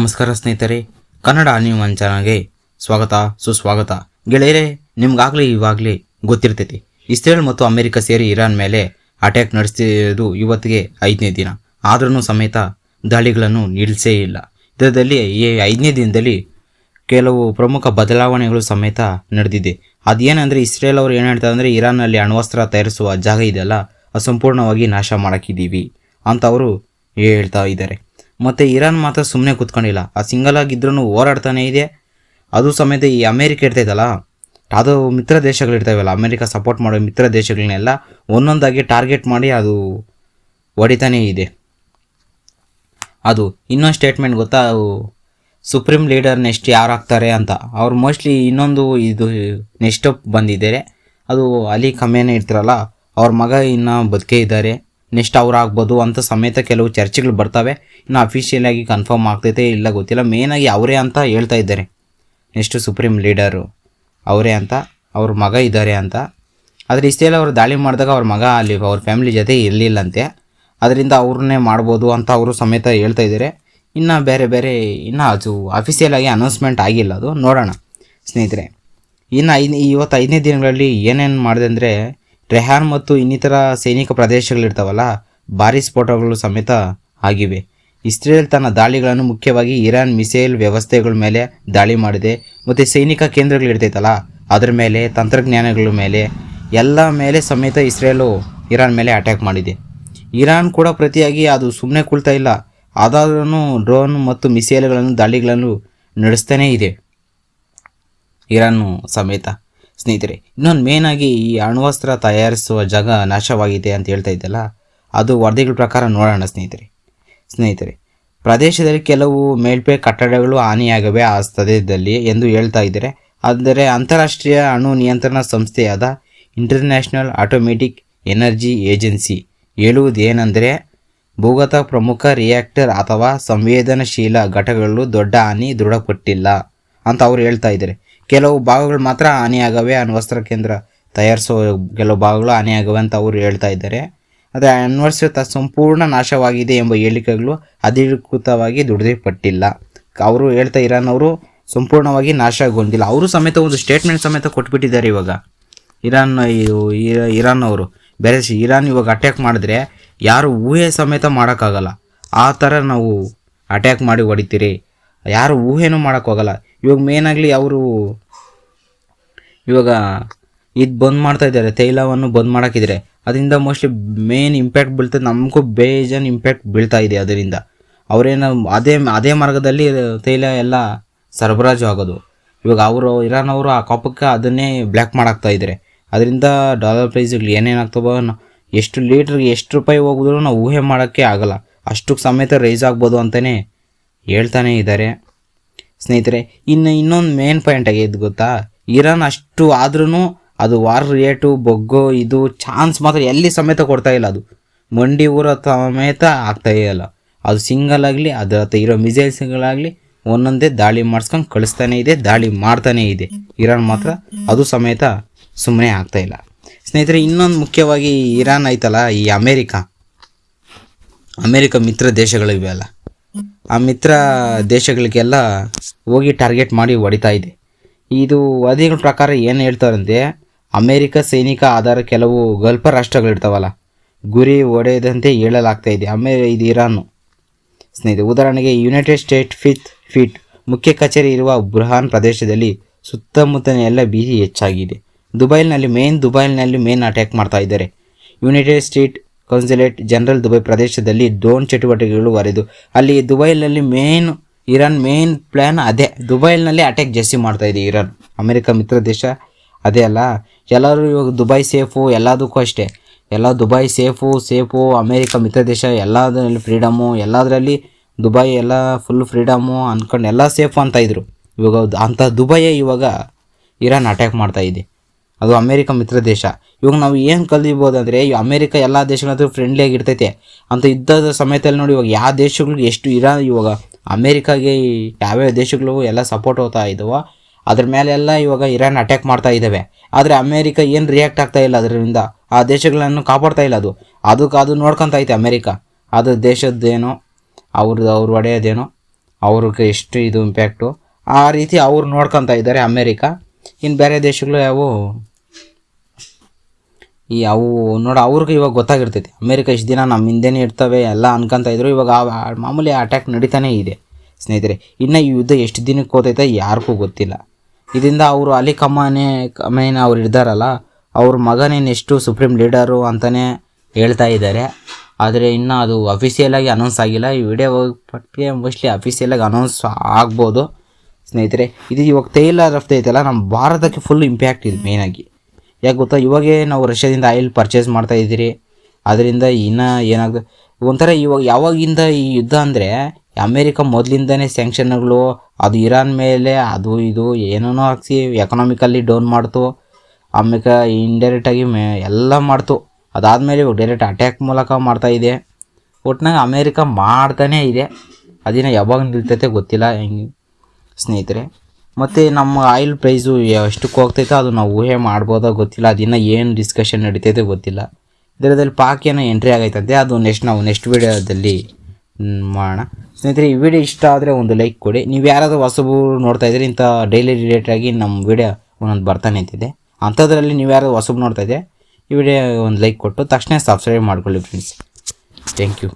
ನಮಸ್ಕಾರ ಸ್ನೇಹಿತರೆ, ಕನ್ನಡ ನ್ಯೂಸ್ ಚಾನಲ್ಗೆ ಸ್ವಾಗತ ಸುಸ್ವಾಗತ. ಗೆಳೆಯರೇ, ನಿಮ್ಗಾಗಲೇ ಇವಾಗಲೇ ಗೊತ್ತಿರ್ತೈತಿ, ಇಸ್ರೇಲ್ ಮತ್ತು ಅಮೆರಿಕ ಸೇರಿ ಇರಾನ್ ಮೇಲೆ ಅಟ್ಯಾಕ್ ನಡೆಸ್ತಿರೋದು ಇವತ್ತಿಗೆ 5ನೇ ದಿನ. ಆದ್ರೂ ಸಮೇತ ದಾಳಿಗಳನ್ನು ನಿಲ್ಲಿಸೇ ಇಲ್ಲ. ಇದರಲ್ಲಿ ಈ 5ನೇ ದಿನದಲ್ಲಿ ಕೆಲವು ಪ್ರಮುಖ ಬದಲಾವಣೆಗಳು ಸಮೇತ ನಡೆದಿದೆ. ಅದೇನೆಂದರೆ, ಇಸ್ರೇಲ್ ಅವರು ಏನು ಹೇಳ್ತಾರೆ ಅಂದರೆ, ಇರಾನ್ನಲ್ಲಿ ಅಣ್ವಸ್ತ್ರ ತಯಾರಿಸುವ ಜಾಗ ಇದೆಯಲ್ಲ, ಅದು ಸಂಪೂರ್ಣವಾಗಿ ನಾಶ ಮಾಡೋಕ್ಕಿದ್ದೀವಿ ಅಂತ ಅವರು ಹೇಳ್ತಾ ಇದ್ದಾರೆ. ಮತ್ತು ಇರಾನ್ ಮಾತ್ರ ಸುಮ್ಮನೆ ಕೂತ್ಕೊಂಡಿಲ್ಲ, ಆ ಸಿಂಗಲ್ ಆಗಿದ್ರೂ ಹೋರಾಡ್ತಾನೆ ಇದೆ. ಅದು ಸಮೇತ ಈ ಅಮೇರಿಕ ಇರ್ತೈತಲ್ಲ, ಅದು ಮಿತ್ರ ದೇಶಗಳಿರ್ತಾವಲ್ಲ, ಅಮೇರಿಕ ಸಪೋರ್ಟ್ ಮಾಡೋ ಮಿತ್ರ ದೇಶಗಳನ್ನೆಲ್ಲ ಒಂದೊಂದಾಗಿ ಟಾರ್ಗೆಟ್ ಮಾಡಿ ಅದು ಹೊಡಿತಾನೇ ಇದೆ. ಅದು ಇನ್ನೊಂದು ಸ್ಟೇಟ್ಮೆಂಟ್ ಗೊತ್ತಾ, ಸುಪ್ರೀಂ ಲೀಡರ್ ನೆಕ್ಸ್ಟ್ ಯಾರು ಆಗ್ತಾರೆ ಅಂತ. ಅವ್ರು ಮೋಸ್ಟ್ಲಿ ಇನ್ನೊಂದು ಇದು ನೆಕ್ಸ್ಟ್ ಅಪ್ ಬಂದಿದ್ದಾರೆ, ಅದು ಅಲಿ ಖಮೇನಿ ಇರ್ತಾರಲ್ಲ, ಅವ್ರ ಮಗ ಇನ್ನು ಬದುಕೇ ಇದ್ದಾರೆ, ನೆಕ್ಸ್ಟ್ ಅವ್ರು ಆಗ್ಬೋದು ಅಂತ ಸಮೇತ ಕೆಲವು ಚರ್ಚೆಗಳು ಬರ್ತವೆ. ಇನ್ನು ಅಫಿಷಿಯಲಾಗಿ ಕನ್ಫರ್ಮ್ ಆಗ್ತೈತೆ ಇಲ್ಲ ಗೊತ್ತಿಲ್ಲ. ಮೇನಾಗಿ ಅವರೇ ಅಂತ ಹೇಳ್ತಾ ಇದ್ದಾರೆ, ನೆಕ್ಸ್ಟ್ ಸುಪ್ರೀಂ ಲೀಡರು ಅವರೇ ಅಂತ, ಅವ್ರ ಮಗ ಇದ್ದಾರೆ ಅಂತ. ಆದರೆ ಇಷ್ಟೆಲ್ಲ ಅವರು ದಾಳಿ ಮಾಡಿದಾಗ ಅವ್ರ ಮಗ ಅಲ್ಲಿ ಅವ್ರ ಫ್ಯಾಮಿಲಿ ಜೊತೆ ಇರಲಿಲ್ಲಂತೆ, ಅದರಿಂದ ಅವ್ರನ್ನೇ ಮಾಡ್ಬೋದು ಅಂತ ಅವರು ಸಮೇತ ಹೇಳ್ತಾ ಇದ್ದಾರೆ. ಇನ್ನು ಬೇರೆ ಇನ್ನು ಅದು ಅಫಿಷಿಯಲಾಗಿ ಅನೌನ್ಸ್ಮೆಂಟ್ ಆಗಿಲ್ಲ, ಅದು ನೋಡೋಣ ಸ್ನೇಹಿತರೆ. ಇನ್ನು ಇವತ್ತು 5ನೇ ದಿನಗಳಲ್ಲಿ ಏನೇನು ಮಾಡಿದೆ ಅಂದರೆ, ರೆಹಾನ್ ಮತ್ತು ಇನ್ನಿತರ ಸೈನಿಕ ಪ್ರದೇಶಗಳಿರ್ತಾವಲ್ಲ, ಭಾರೀ ಸ್ಫೋಟಗಳು ಸಮೇತ ಆಗಿವೆ. ಇಸ್ರೇಲ್ ತನ್ನ ದಾಳಿಗಳನ್ನು ಮುಖ್ಯವಾಗಿ ಇರಾನ್ ಮಿಸೈಲ್ ವ್ಯವಸ್ಥೆಗಳ ಮೇಲೆ ದಾಳಿ ಮಾಡಿದೆ, ಮತ್ತು ಸೈನಿಕ ಕೇಂದ್ರಗಳಿರ್ತೈತಲ್ಲ ಅದರ ಮೇಲೆ, ತಂತ್ರಜ್ಞಾನಗಳ ಮೇಲೆ ಎಲ್ಲ ಮೇಲೆ ಸಮೇತ ಇಸ್ರೇಲು ಇರಾನ್ ಮೇಲೆ ಅಟ್ಯಾಕ್ ಮಾಡಿದೆ. ಇರಾನ್ ಕೂಡ ಪ್ರತಿಯಾಗಿ ಅದು ಸುಮ್ಮನೆ ಕುಳ್ತಾ ಇಲ್ಲ, ಅದಾದ್ರೂ ಡ್ರೋನ್ ಮತ್ತು ಮಿಸೈಲ್ಗಳನ್ನು ದಾಳಿಗಳನ್ನು ನಡೆಸ್ತಾನೇ ಇದೆ ಇರಾನ್ ಸಮೇತ. ಸ್ನೇಹಿತರೆ, ಇನ್ನೊಂದು ಮೇನಾಗಿ ಈ ಅಣ್ವಸ್ತ್ರ ತಯಾರಿಸುವ ಜಾಗ ನಾಶವಾಗಿದೆ ಅಂತ ಹೇಳ್ತಾ ಇದ್ದಲ್ಲ, ಅದು ವರದಿಗಳ ಪ್ರಕಾರ ನೋಡೋಣ ಸ್ನೇಹಿತರೆ. ಪ್ರದೇಶದಲ್ಲಿ ಕೆಲವು ಮೇಲ್ಪೇ ಕಟ್ಟಡಗಳು ಹಾನಿಯಾಗವೆ ಆ ಸ್ಥಳದಲ್ಲಿ ಎಂದು ಹೇಳ್ತಾ ಇದ್ದಾರೆ. ಆದರೆ ಅಂತಾರಾಷ್ಟ್ರೀಯ ಅಣು ನಿಯಂತ್ರಣ ಸಂಸ್ಥೆಯಾದ ಇಂಟರ್ನ್ಯಾಷನಲ್ ಆಟೋಮೆಟಿಕ್ ಎನರ್ಜಿ ಏಜೆನ್ಸಿ ಹೇಳುವುದೇನೆಂದರೆ, ಭೂಗತ ಪ್ರಮುಖ ರಿಯಾಕ್ಟರ್ ಅಥವಾ ಸಂವೇದನಶೀಲ ಘಟಕಗಳು ದೊಡ್ಡ ಹಾನಿ ದೃಢಪಟ್ಟಿಲ್ಲ ಅಂತ ಅವರು ಹೇಳ್ತಾ ಇದ್ದಾರೆ. ಕೆಲವು ಭಾಗಗಳು ಮಾತ್ರ ಹಾನಿಯಾಗವೆ, ಅಣ್ವಸ್ತ್ರ ಕೇಂದ್ರ ತಯಾರಿಸೋ ಕೆಲವು ಭಾಗಗಳು ಹಾನಿಯಾಗವೆ ಅಂತ ಅವರು ಹೇಳ್ತಾ ಇದ್ದಾರೆ. ಆದರೆ ಅಣ್ವಸ್ತ್ರ ಸಂಪೂರ್ಣ ನಾಶವಾಗಿದೆ ಎಂಬ ಹೇಳಿಕೆಗಳು ಅಧಿಕೃತವಾಗಿ ದೃಢಪಟ್ಟಿಲ್ಲ. ಅವರು ಹೇಳ್ತಾ ಇರಾನ್ ಅವರು ಸಂಪೂರ್ಣವಾಗಿ ನಾಶಗೊಂಡಿಲ್ಲ. ಅವರು ಸಮೇತ ಒಂದು ಸ್ಟೇಟ್ಮೆಂಟ್ ಸಮೇತ ಕೊಟ್ಬಿಟ್ಟಿದ್ದಾರೆ. ಇವಾಗ ಇರಾನ್ ಅವರು ಬೇರೆ ಇರಾನ್ ಇವಾಗ ಅಟ್ಯಾಕ್ ಮಾಡಿದ್ರೆ ಯಾರು ಊಹೆ ಸಮೇತ ಮಾಡೋಕ್ಕಾಗಲ್ಲ, ಆ ಥರ ನಾವು ಅಟ್ಯಾಕ್ ಮಾಡಿ ಹೊಡಿತೀರಿ, ಯಾರು ಊಹೆನೂ ಮಾಡೋಕ್ಕಾಗಲ್ಲ. ಇವಾಗ ಮೇನಾಗಲಿ ಅವರು ಇವಾಗ ಇದು ಬಂದ್ ಮಾಡ್ತಾ ಇದ್ದಾರೆ, ತೈಲವನ್ನು ಬಂದ್ ಮಾಡೋಕ್ಕಿದ್ರೆ ಅದರಿಂದ ಮೋಸ್ಟ್ಲಿ ಮೇನ್ ಇಂಪ್ಯಾಕ್ಟ್ ಬೀಳ್ತದೆ, ನಮಗೂ ಬೇಜಾನ್ ಇಂಪ್ಯಾಕ್ಟ್ ಬೀಳ್ತಾ ಇದೆ. ಅದರಿಂದ ಅವರೇನು ಅದೇ ಮಾರ್ಗದಲ್ಲಿ ತೈಲ ಎಲ್ಲ ಸರಬರಾಜು ಆಗೋದು. ಇವಾಗ ಇರಾನ್ ಅವರು ಆ ಕಾಪಕ್ಕೆ ಅದನ್ನೇ ಬ್ಲ್ಯಾಕ್ ಮಾಡಾಕ್ತಾ ಇದ್ದಾರೆ. ಅದರಿಂದ ಡಾಲರ್ ಪ್ರೈಸ್ಗಳು ಏನೇನಾಗ್ತವೋ, ಎಷ್ಟು ಲೀಟ್ರಿಗೆ ಎಷ್ಟು ರೂಪಾಯಿ ಹೋಗಿದ್ರು ನಾವು ಊಹೆ ಮಾಡೋಕ್ಕೆ ಆಗಲ್ಲ, ಅಷ್ಟಕ್ಕೆ ಸಮೇತ ರೈಸ್ ಆಗ್ಬೋದು ಅಂತಲೇ ಹೇಳ್ತಾನೆ ಇದ್ದಾರೆ ಸ್ನೇಹಿತರೆ. ಇನ್ನೊಂದು ಮೇನ್ ಪಾಯಿಂಟ್ ಆಗಿದೆ ಗೊತ್ತಾ, ಇರಾನ್ ಅಷ್ಟು ಆದ್ರೂ ಅದು ವಾರ್ ರೇಟು ಬೊಗ್ಗೋ ಇದು ಚಾನ್ಸ್ ಮಾತ್ರ ಎಲ್ಲಿ ಸಮೇತ ಕೊಡ್ತಾ ಇಲ್ಲ. ಅದು ಮಂಡಿ ಊರ ಸಮೇತ ಆಗ್ತಾ ಇಲ್ಲ. ಅದು ಸಿಂಗಲ್ ಆಗಲಿ ಅದರ ಹತ್ರ ಇರೋ ಮಿಸೈಲ್ಸ್ಗಳಾಗಲಿ ಒಂದೊಂದೇ ದಾಳಿ ಮಾಡಿಸ್ಕೊಂಡು ಕಳಿಸ್ತಾನೆ ಇದೆ, ದಾಳಿ ಮಾಡ್ತಾನೇ ಇದೆ. ಇರಾನ್ ಮಾತ್ರ ಅದು ಸಮೇತ ಸುಮ್ಮನೆ ಆಗ್ತಾ ಇಲ್ಲ ಸ್ನೇಹಿತರೆ. ಇನ್ನೊಂದು ಮುಖ್ಯವಾಗಿ ಇರಾನ್ ಐತಲ್ಲ, ಈ ಅಮೇರಿಕ ಮಿತ್ರ ದೇಶಗಳಿವೆ ಅಲ್ಲ, ಆ ಮಿತ್ರ ದೇಶಗಳಿಗೆಲ್ಲ ಹೋಗಿ ಟಾರ್ಗೆಟ್ ಮಾಡಿ ಹೊಡಿತಾ ಇದೆ. ಇದು ವರದಿಗಳ ಪ್ರಕಾರ ಏನು ಹೇಳ್ತಾರಂತೆ, ಅಮೇರಿಕ ಸೈನಿಕ ಆಧಾರ ಕೆಲವು ಗಲ್ಫ ರಾಷ್ಟ್ರಗಳಿರ್ತಾವಲ್ಲ ಗುರಿ ಹೊಡೆಯದಂತೆ ಹೇಳಲಾಗ್ತಾ ಇದೆ. ಇದು ಇರಾನು ಸ್ನೇಹಿತರೆ. ಉದಾಹರಣೆಗೆ ಯುನೈಟೆಡ್ ಸ್ಟೇಟ್ ಫೀಟ್ ಮುಖ್ಯ ಕಚೇರಿ ಇರುವ ಬುರ್ಹಾನ್ ಪ್ರದೇಶದಲ್ಲಿ ಸುತ್ತಮುತ್ತಲಿನ ಎಲ್ಲ ಭೀತಿ ಹೆಚ್ಚಾಗಿದೆ. ದುಬೈನಲ್ಲಿ ಮೇನ್ ಅಟ್ಯಾಕ್ ಮಾಡ್ತಾ ಇದ್ದಾರೆ. ಯುನೈಟೆಡ್ ಸ್ಟೇಟ್ ಕೌನ್ಸುಲೇಟ್ ಜನರಲ್ ದುಬೈ ಪ್ರದೇಶದಲ್ಲಿ ಡ್ರೋನ್ ಚಟುವಟಿಕೆಗಳು ವರೆದು, ಅಲ್ಲಿ ದುಬೈನಲ್ಲಿ ಇರಾನ್ ಮೇನ್ ಪ್ಲ್ಯಾನ್ ಅದೇ, ದುಬೈನಲ್ಲಿ ಅಟ್ಯಾಕ್ ಜಾಸ್ತಿ ಮಾಡ್ತಾ ಇದೆ ಇರಾನ್. ಅಮೆರಿಕ ಮಿತ್ರ ದೇಶ ಅದೇ ಅಲ್ಲ, ಎಲ್ಲರೂ ಇವಾಗ ದುಬೈ ಸೇಫು, ಎಲ್ಲದಕ್ಕೂ ಅಷ್ಟೇ, ಎಲ್ಲ ದುಬೈ ಸೇಫು, ಅಮೇರಿಕ ಮಿತ್ರ ದೇಶ ಎಲ್ಲದರಲ್ಲಿ ಫ್ರೀಡಮು, ಎಲ್ಲದರಲ್ಲಿ ದುಬೈ ಎಲ್ಲ ಫುಲ್ ಫ್ರೀಡಮು ಅಂದ್ಕೊಂಡು ಎಲ್ಲ ಸೇಫು ಅಂತ ಇದ್ರು. ಇವಾಗ ಅಂಥ ದುಬೈಯೇ ಇವಾಗ ಇರಾನ್ ಅಟ್ಯಾಕ್ ಮಾಡ್ತಾ ಇದೆ. ಅದು ಅಮೇರಿಕ ಮಿತ್ರ ದೇಶ. ಇವಾಗ ನಾವು ಏನು ಕಲಿಬೋದು ಅಂದರೆ, ಈ ಅಮೇರಿಕ ಎಲ್ಲ ದೇಶಗಳ ಹತ್ರ ಫ್ರೆಂಡ್ಲಿಯಾಗಿ ಇರ್ತೈತೆ ಅಂತ ಯುದ್ಧದ ಸಮಯದಲ್ಲಿ ನೋಡಿ, ಇವಾಗ ಯಾವ ದೇಶಗಳಿಗೆ ಎಷ್ಟು ಇವಾಗ ಅಮೇರಿಕಾಗೆ ಯಾವ್ಯಾವ ದೇಶಗಳು ಎಲ್ಲ ಸಪೋರ್ಟ್ ಹೋಗ್ತಾ ಇದ್ದಾವೋ ಅದ್ರ ಮೇಲೆಲ್ಲ ಇವಾಗ ಇರಾನ್ ಅಟ್ಯಾಕ್ ಮಾಡ್ತಾ ಇದ್ದಾವೆ. ಆದರೆ ಅಮೇರಿಕ ಏನು ರಿಯಾಕ್ಟ್ ಆಗ್ತಾ ಇಲ್ಲ, ಅದರಿಂದ ಆ ದೇಶಗಳನ್ನು ಕಾಪಾಡ್ತಾ ಇಲ್ಲ. ಅದು ನೋಡ್ಕೊತ ಐತೆ ಅಮೇರಿಕ, ಅದು ದೇಶದ್ದೇನೋ ಅವ್ರು ಹೊಡೆಯೋದೇನೋ ಅವ್ರಿಗೆ ಎಷ್ಟು ಇದು ಇಂಪ್ಯಾಕ್ಟು ಆ ರೀತಿ ಅವ್ರು ನೋಡ್ಕೊತಾ ಇದ್ದಾರೆ ಅಮೇರಿಕಾ. ಇನ್ನು ಬೇರೆ ದೇಶಗಳು ಅವು ಅವ್ರಿಗೆ ಇವಾಗ ಗೊತ್ತಾಗಿರ್ತೈತಿ ಅಮೇರಿಕಾ ಇಷ್ಟು ದಿನ ನಮ್ಮ ಹಿಂದೆನೇ ಇರ್ತವೆ ಎಲ್ಲ ಅನ್ಕೊತಾ ಇದ್ರು. ಇವಾಗ ಮಾಮೂಲಿ ಅಟ್ಯಾಕ್ ನಡೀತಾನೇ ಇದೆ ಸ್ನೇಹಿತರೆ. ಇನ್ನು ಈ ಯುದ್ಧ ಎಷ್ಟು ದಿನಕ್ಕೆ ಹೋತೈತೆ ಯಾರಿಗೂ ಗೊತ್ತಿಲ್ಲ. ಇದರಿಂದ ಅವರು ಅಲಿ ಖಮೇನಿ ಅವ್ರು ಇದ್ದಾರಲ್ಲ, ಅವ್ರ ಮಗನೇ ನೆಕ್ಸ್ಟು ಸುಪ್ರೀಂ ಲೀಡರು ಅಂತಲೇ ಹೇಳ್ತಾ ಇದ್ದಾರೆ. ಆದರೆ ಇನ್ನೂ ಅದು ಅಫಿಷಿಯಲಾಗಿ ಅನೌನ್ಸ್ ಆಗಿಲ್ಲ. ಈ ವಿಡಿಯೋ ಪಟ್ಟಿಗೆ ಮೋಸ್ಟ್ಲಿ ಅಫಿಷಿಯಲಾಗಿ ಅನೌನ್ಸ್ ಆಗ್ಬೋದು ಸ್ನೇಹಿತರೆ. ಇದು ಇವಾಗ ತೈಲ ರಫ್ತು ಐತಲ್ಲ, ನಮ್ಮ ಭಾರತಕ್ಕೆ ಫುಲ್ ಇಂಪ್ಯಾಕ್ಟ್ ಇದೆ ಮೇಯ್ನಾಗಿ. ಯಾಕೆ ಗೊತ್ತಾ, ಇವಾಗೇ ನಾವು ರಷ್ಯಾದಿಂದ ಆಯಿಲ್ ಪರ್ಚೇಸ್ ಮಾಡ್ತಾಯಿದ್ದೀರಿ. ಅದರಿಂದ ಇನ್ನೂ ಏನಾಗ್ತದೆ ಒಂಥರ ಇವಾಗ ಯಾವಾಗಿಂದ ಈ ಯುದ್ಧ ಅಂದರೆ ಅಮೇರಿಕಾ ಮೊದಲಿಂದನೇ ಸ್ಯಾಂಕ್ಷನ್ಗಳು ಅದು ಇರಾನ್ ಮೇಲೆ ಅದು ಇದು ಏನೇನೋ ಹಾಕ್ಸಿ ಎಕನಾಮಿಕಲ್ಲಿ ಡೌನ್ ಮಾಡ್ತು. ಆಮೇಲೆ ಇಂಡೈರೆಕ್ಟಾಗಿ ಎಲ್ಲ ಮಾಡ್ತು. ಅದಾದಮೇಲೆ ಇವಾಗ ಡೈರೆಕ್ಟ್ ಅಟ್ಯಾಕ್ ಮೂಲಕ ಮಾಡ್ತಾಯಿದೆ. ಒಟ್ಟಿನಾಗ ಅಮೇರಿಕಾ ಮಾಡ್ತಾನೇ ಇದೆ. ಅದನ್ನು ಯಾವಾಗ ನಿಲ್ತೈತೆ ಗೊತ್ತಿಲ್ಲ ಹೆಂಗೆ ಸ್ನೇಹಿತರೆ. ಮತ್ತು ನಮ್ಮ ಆಯಿಲ್ ಪ್ರೈಸು ಎಷ್ಟಕ್ಕೆ ಹೋಗ್ತೈತೆ ಅದು ನಾವು ಊಹೆ ಮಾಡ್ಬೋದೋ ಗೊತ್ತಿಲ್ಲ. ಅದಿನ್ನು ಏನು ಡಿಸ್ಕಷನ್ ನಡೀತೈತೆ ಗೊತ್ತಿಲ್ಲ. ಇದರದಲ್ಲಿ ಪಾಕ್ ಏನೋ ಎಂಟ್ರಿ ಆಗೈತಂತೆ, ಅದು ನಾವು ನೆಕ್ಸ್ಟ್ ವೀಡಿಯೋದಲ್ಲಿ ಮಾಡೋಣ ಸ್ನೇಹಿತರೆ. ಈ ವಿಡಿಯೋ ಇಷ್ಟ ಆದರೆ ಒಂದು ಲೈಕ್ ಕೊಡಿ. ನೀವು ಯಾರಾದರೂ ಹೊಸಬು ನೋಡ್ತಾಯಿದ್ರೆ ಇಂಥ ಡೈಲಿ ರಿಲೇಟಾಗಿ ನಮ್ಮ ವಿಡಿಯೋ ಒಂದೊಂದು ಬರ್ತಾನೆ ಅಂತಿದೆ. ಅಂಥದ್ರಲ್ಲಿ ನೀವು ಯಾರಾದರೂ ಹೊಸಬು ನೋಡ್ತಾಯಿದ್ರೆ ಈ ವಿಡಿಯೋ ಒಂದು ಲೈಕ್ ಕೊಟ್ಟು ತಕ್ಷಣ ಸಬ್ಸ್ಕ್ರೈಬ್ ಮಾಡ್ಕೊಳ್ಳಿ ಫ್ರೆಂಡ್ಸ್. Thank you.